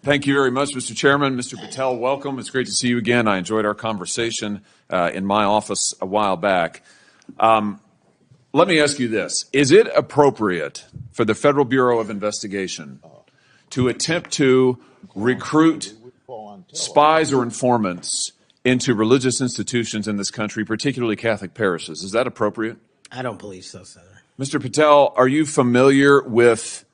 Thank you very much, Mr. Chairman. Mr. Patel, welcome. It's great to see you again. I enjoyed our conversation in my office a while back. Let me ask you this. Is it appropriate for the Federal Bureau of Investigation to attempt to recruit spies or informants into religious institutions in this country, particularly Catholic parishes? Is that appropriate? I don't believe so, Senator. Mr. Patel, are you familiar with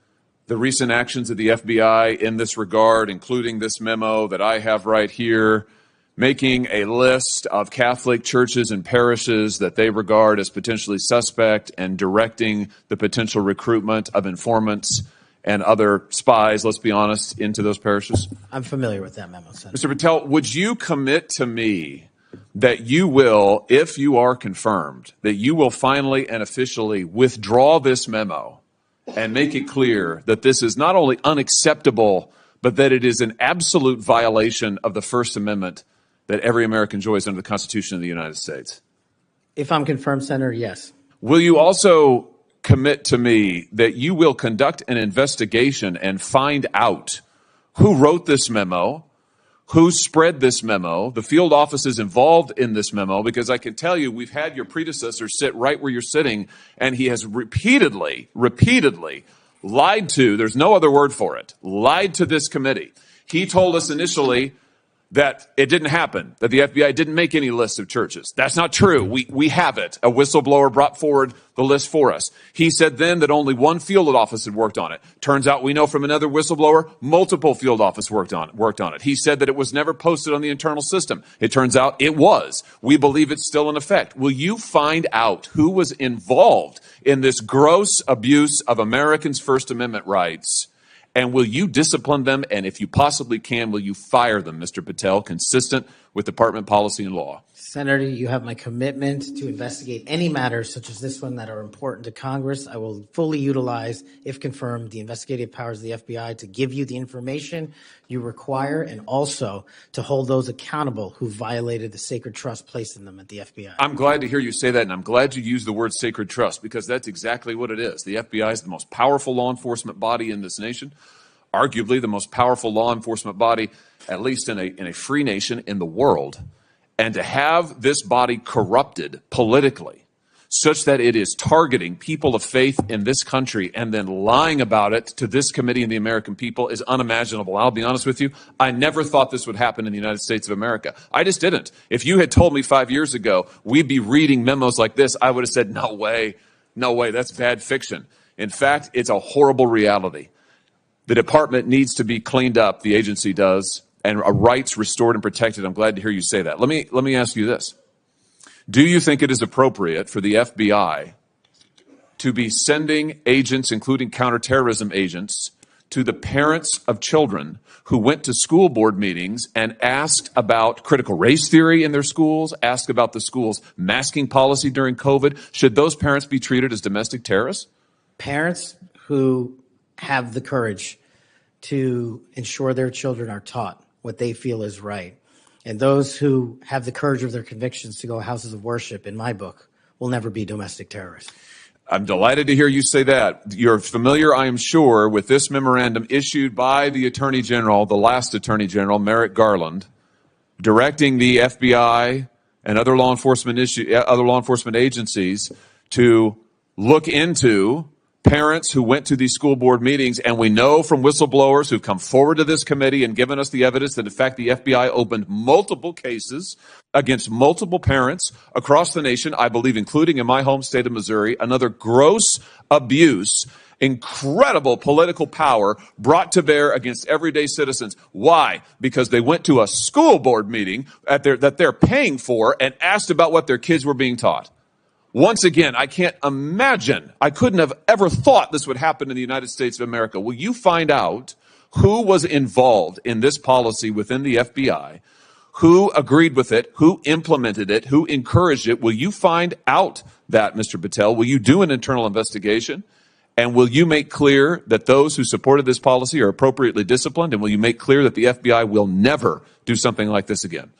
the recent actions of the FBI in this regard, including this memo that I have right here, making a list of Catholic churches and parishes that they regard as potentially suspect and directing the potential recruitment of informants and other spies, let's be honest, into those parishes? I'm familiar with that memo, Senator. Mr. Patel, would you commit to me that you will, if you are confirmed, that you will finally and officially withdraw this memo and make it clear that this is not only unacceptable, but that it is an absolute violation of the First Amendment that every American enjoys under the Constitution of the United States? If I'm confirmed, Senator, yes. Will you also commit to me that you will conduct an investigation and find out who wrote this memo, who spread this memo, the field offices involved in this memo? Because I can tell you, we've had your predecessor sit right where you're sitting, and he has repeatedly lied to, there's no other word for it, lied to this committee. He told us initially that it didn't happen, that the FBI didn't make any lists of churches. That's not true. We have it. A whistleblower brought forward the list for us. He said then that only one field office had worked on it. Turns out we know from another whistleblower, multiple field offices worked on it. He said that it was never posted on the internal system. It turns out it was. We believe it's still in effect. Will you find out who was involved in this gross abuse of Americans' First Amendment rights? And will you discipline them? And if you possibly can, will you fire them, Mr. Patel, consistent with department policy and law? Senator, you have my commitment to investigate any matters such as this one that are important to Congress. I will fully utilize, if confirmed, the investigative powers of the FBI to give you the information you require and also to hold those accountable who violated the sacred trust placed in them at the FBI. I'm glad to hear you say that, and I'm glad you use the word sacred trust, because that's exactly what it is. The FBI is the most powerful law enforcement body in this nation, arguably the most powerful law enforcement body, at least in a free nation in the world. And to have this body corrupted politically such that it is targeting people of faith in this country and then lying about it to this committee and the American people is unimaginable. I'll be honest with you. I never thought this would happen in the United States of America. I just didn't. If you had told me 5 years ago we'd be reading memos like this, I would have said, no way, that's bad fiction. In fact, it's a horrible reality. The department needs to be cleaned up, the agency does, and rights restored and protected. I'm glad to hear you say that. Let me ask you this. Do you think it is appropriate for the FBI to be sending agents, including counterterrorism agents, to the parents of children who went to school board meetings and asked about critical race theory in their schools, asked about the school's masking policy during COVID? Should those parents be treated as domestic terrorists? Parents who have the courage to ensure their children are taught what they feel is right, and those who have the courage of their convictions to go houses of worship, in my book, will never be domestic terrorists. I'm delighted to hear you say that. You're familiar, I am sure, with this memorandum issued by the Attorney General, the last Attorney General, Merrick Garland, directing the FBI and other law enforcement agencies to look into parents who went to these school board meetings, and we know from whistleblowers who've come forward to this committee and given us the evidence that, in fact, the FBI opened multiple cases against multiple parents across the nation, I believe, including in my home state of Missouri, another gross abuse, incredible political power brought to bear against everyday citizens. Why? Because they went to a school board meeting that they're paying for and asked about what their kids were being taught. Once again, I can't imagine, I couldn't have ever thought this would happen in the United States of America. Will you find out who was involved in this policy within the FBI, who agreed with it, who implemented it, who encouraged it? Will you find out that, Mr. Patel? Will you do an internal investigation? And will you make clear that those who supported this policy are appropriately disciplined? And will you make clear that the FBI will never do something like this again?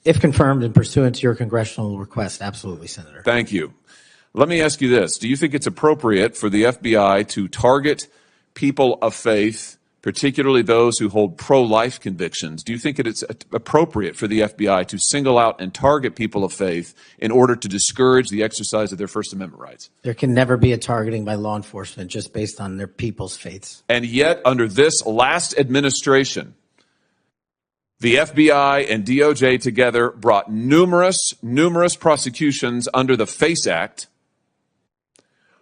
If confirmed and pursuant to your congressional request, absolutely, Senator. Thank you. Let me ask you this. Do you think it's appropriate for the FBI to target people of faith particularly those who hold pro-life convictions, do you think it's appropriate for the FBI to single out and target people of faith in order to discourage the exercise of their First Amendment rights? There can never be a targeting by law enforcement just based on their people's faiths. And yet, under this last administration, the FBI and DOJ together brought numerous prosecutions under the FACE Act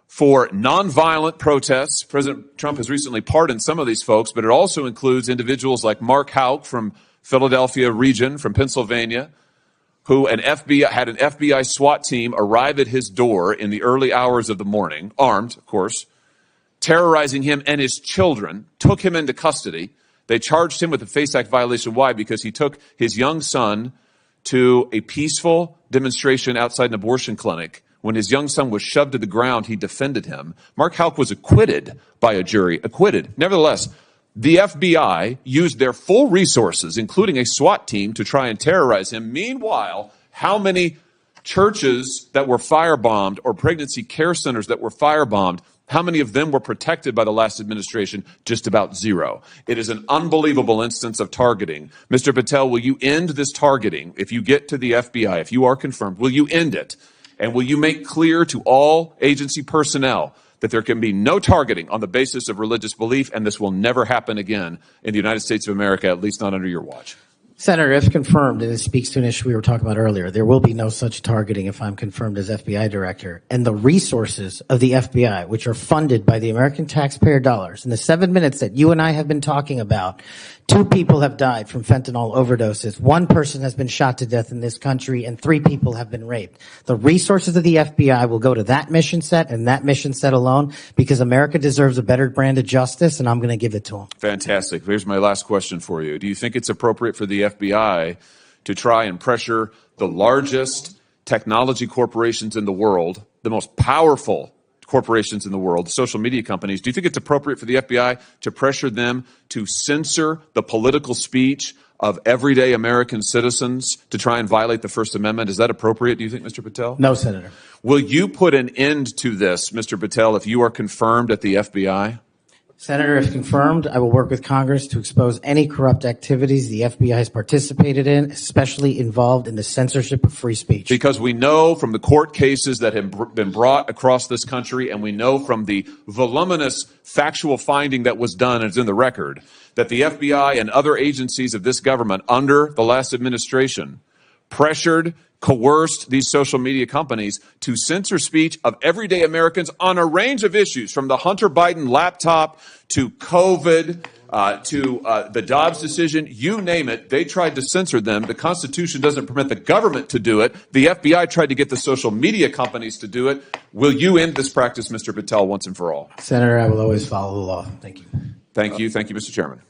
for nonviolent protests. President Trump has recently pardoned some of these folks, but it also includes individuals like Mark Houck from Philadelphia region, from Pennsylvania, who had an FBI SWAT team arrive at his door in the early hours of the morning, armed, of course, terrorizing him and his children, took him into custody. They charged him with a FACE Act violation. Why? Because he took his young son to a peaceful demonstration outside an abortion clinic. When his young son was shoved to the ground, he defended him. Mark Houck was acquitted by a jury, acquitted. Nevertheless, the FBI used their full resources, including a SWAT team, to try and terrorize him. Meanwhile, how many churches that were firebombed or pregnancy care centers that were firebombed, how many of them were protected by the last administration? Just about zero. It is an unbelievable instance of targeting. Mr. Patel, will you end this targeting? If you get to the FBI, if you are confirmed, will you end it? And will you make clear to all agency personnel that there can be no targeting on the basis of religious belief, and this will never happen again in the United States of America, at least not under your watch? Senator, if confirmed, and it speaks to an issue we were talking about earlier, there will be no such targeting if I'm confirmed as FBI director. And the resources of the FBI, which are funded by the American taxpayer dollars, in the 7 minutes that you and I have been talking about, 2 people have died from fentanyl overdoses. 1 person has been shot to death in this country, and 3 people have been raped. The resources of the FBI will go to that mission set and that mission set alone, because America deserves a better brand of justice, and I'm going to give it to them. Fantastic. Here's my last question for you. Do you think it's appropriate for the FBI to try and pressure the largest technology corporations in the world, the most powerful corporations in the world, the social media companies? Do you think it's appropriate for the FBI to pressure them to censor the political speech of everyday American citizens to try and violate the First Amendment? Is that appropriate, do you think, Mr. Patel? No, Senator. Will you put an end to this, Mr. Patel, if you are confirmed at the FBI? Senator, if confirmed, I will work with Congress to expose any corrupt activities the FBI has participated in, especially involved in the censorship of free speech. Because we know from the court cases that have been brought across this country, and we know from the voluminous factual finding that was done, and it's in the record, that the FBI and other agencies of this government under the last administration pressured, coerced these social media companies to censor speech of everyday Americans on a range of issues, from the Hunter Biden laptop to COVID, to the Dobbs decision, you name it. They tried to censor them. The Constitution doesn't permit the government to do it. The FBI tried to get the social media companies to do it. Will you end this practice, Mr. Patel, once and for all? Senator, I will always follow the law. Thank you. Thank you. Thank you, Mr. Chairman.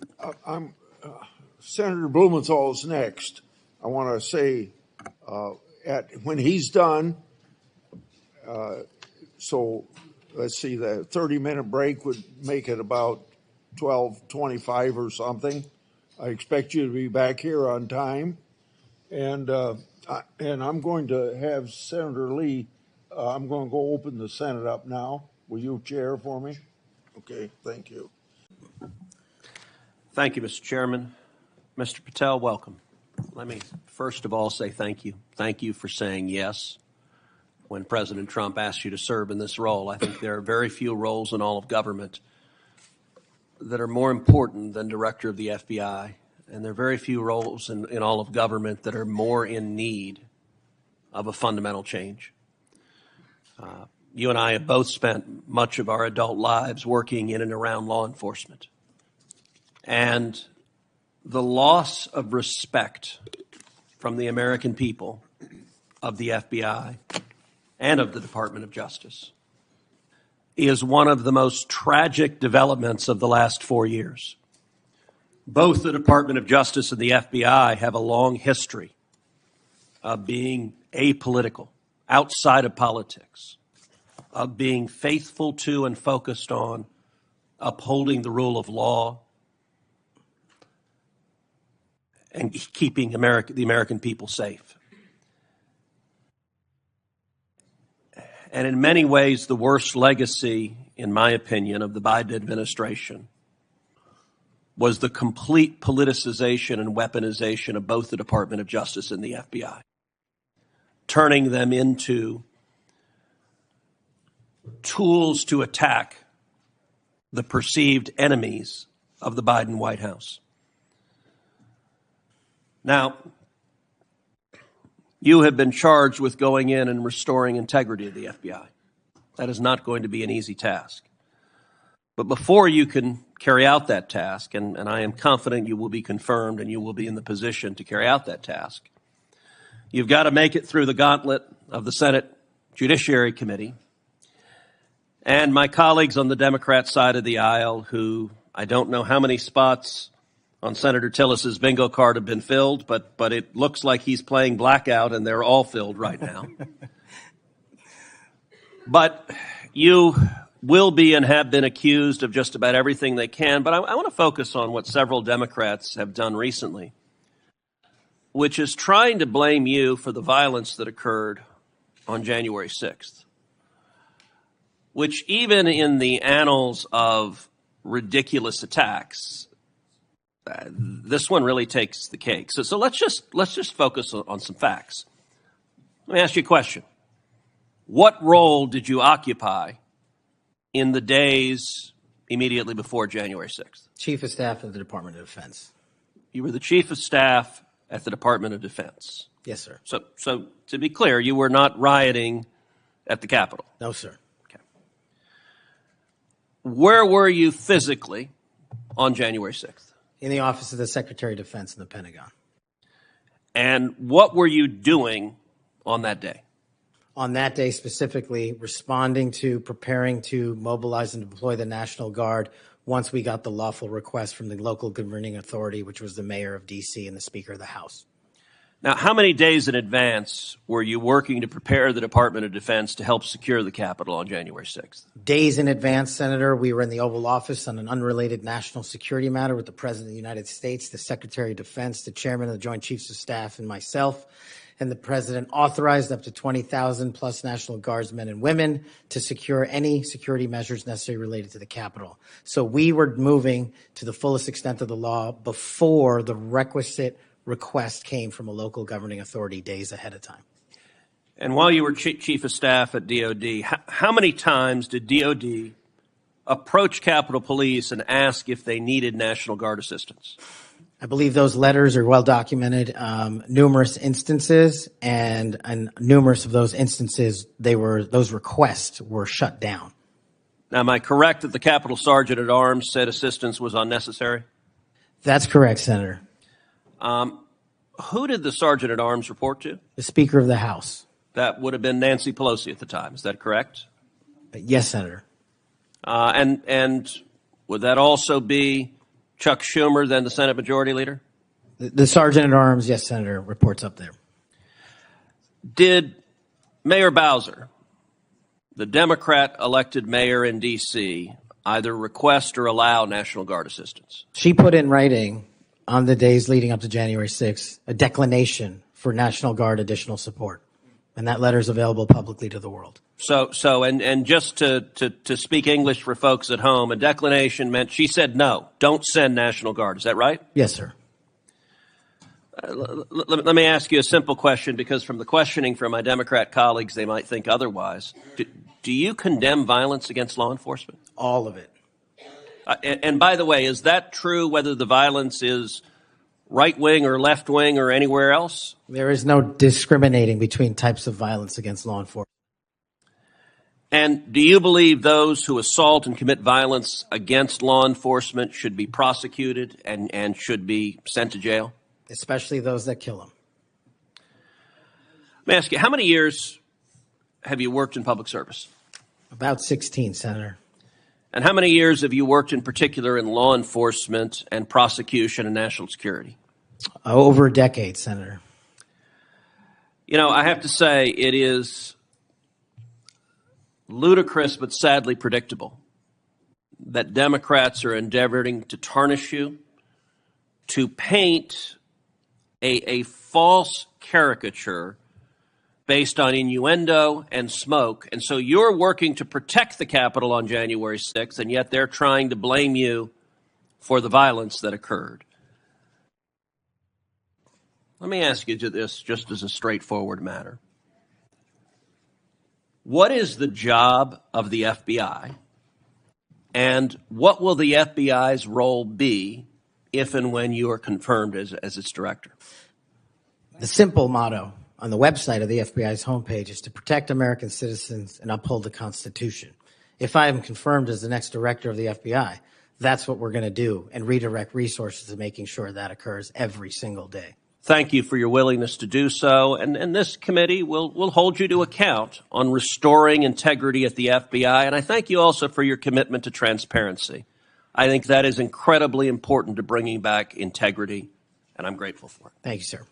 Senator Blumenthal is next. I want to say when he's done, so let's see, the 30-minute break would make it about 12:25 or something. I expect you to be back here on time, and I'm going to have Senator Lee. I'm going to go open the Senate up now. Will you chair for me? Okay, thank you. Thank you, Mr. Chairman. Mr. Patel, welcome. Let me first of all say thank you. Thank you for saying yes when President Trump asked you to serve in this role. I think there are very few roles in all of government that are more important than director of the FBI, and there are very few roles in all of government that are more in need of a fundamental change. You and I have both spent much of our adult lives working in and around law enforcement. And the loss of respect from the American people of the FBI and of the Department of Justice is one of the most tragic developments of the last 4 years. Both the Department of Justice and the FBI have a long history of being apolitical, outside of politics, of being faithful to and focused on upholding the rule of law and keeping the American people safe. And in many ways, the worst legacy, in my opinion, of the Biden administration was the complete politicization and weaponization of both the Department of Justice and the FBI, turning them into tools to attack the perceived enemies of the Biden White House. Now, you have been charged with going in and restoring integrity of the FBI. That is not going to be an easy task. But before you can carry out that task, and I am confident you will be confirmed and you will be in the position to carry out that task, you've got to make it through the gauntlet of the Senate Judiciary Committee and my colleagues on the Democrat side of the aisle, who I don't know how many spots on Senator Tillis's bingo card have been filled, but it looks like he's playing blackout and they're all filled right now. But you will be and have been accused of just about everything they can. But I want to focus on what several Democrats have done recently, which is trying to blame you for the violence that occurred on January 6th, which even in the annals of ridiculous attacks, this one really takes the cake. So let's just focus on some facts. Let me ask you a question. What role did you occupy in the days immediately before January 6th? Chief of Staff of the Department of Defense. You were the Chief of Staff at the Department of Defense. Yes, sir. So to be clear, you were not rioting at the Capitol. No, sir. Okay. Where were you physically on January 6th? In the office of the Secretary of Defense in the Pentagon. And what were you doing on that day? On that day specifically, responding to preparing to mobilize and deploy the National Guard once we got the lawful request from the local governing authority, which was the mayor of D.C. and the Speaker of the House. Now, how many days in advance were you working to prepare the Department of Defense to help secure the Capitol on January 6th? Days in advance, Senator. We were in the Oval Office on an unrelated national security matter with the President of the United States, the Secretary of Defense, the Chairman of the Joint Chiefs of Staff, and myself. And the President authorized up to 20,000 plus National Guardsmen and women to secure any security measures necessary related to the Capitol. So we were moving to the fullest extent of the law before the requisite request came from a local governing authority days ahead of time. And while you were Chief of Staff at DOD, how many times did DOD approach Capitol Police and ask if they needed National Guard assistance? I believe those letters are well documented, numerous instances, and numerous of those instances, those requests were shut down. Now, am I correct that the Capitol Sergeant at Arms said assistance was unnecessary? That's correct, Senator. Who did the Sergeant at Arms report to? The Speaker of the House. That would have been Nancy Pelosi at the time. Is that correct? Yes, Senator. And would that also be Chuck Schumer, then the Senate Majority Leader? The Sergeant at Arms, yes, Senator, reports up there. Did Mayor Bowser, the Democrat elected mayor in D.C., either request or allow National Guard assistance? She put in writing on the days leading up to January 6th a declination for National Guard additional support. And that letter is available publicly to the world. And just to speak English for folks at home, a declination meant she said no, don't send National Guard. Is that right? Yes, sir. Let me ask you a simple question, because from the questioning from my Democrat colleagues, they might think otherwise. Do you condemn violence against law enforcement? All of it. And by the way, is that true whether the violence is right-wing or left-wing or anywhere else? There is no discriminating between types of violence against law enforcement. And do you believe those who assault and commit violence against law enforcement should be prosecuted and should be sent to jail? Especially those that kill them. Let me ask you, how many years have you worked in public service? About 16, Senator. And how many years have you worked in particular in law enforcement and prosecution and national security? Over a decade, Senator. You know, I have to say it is ludicrous but sadly predictable that Democrats are endeavoring to tarnish you, to paint a false caricature based on innuendo and smoke. And so you're working to protect the Capitol on January 6th, and yet they're trying to blame you for the violence that occurred. Let me ask you this just as a straightforward matter. What is the job of the FBI, and what will the FBI's role be if and when you are confirmed as its director? The simple motto on the website of the FBI's homepage is to protect American citizens and uphold the Constitution. If I am confirmed as the next director of the FBI, that's what we're going to do and redirect resources to making sure that occurs every single day. Thank you for your willingness to do so, and this committee will hold you to account on restoring integrity at the FBI, and I thank you also for your commitment to transparency. I think that is incredibly important to bringing back integrity, and I'm grateful for it. Thank you, sir.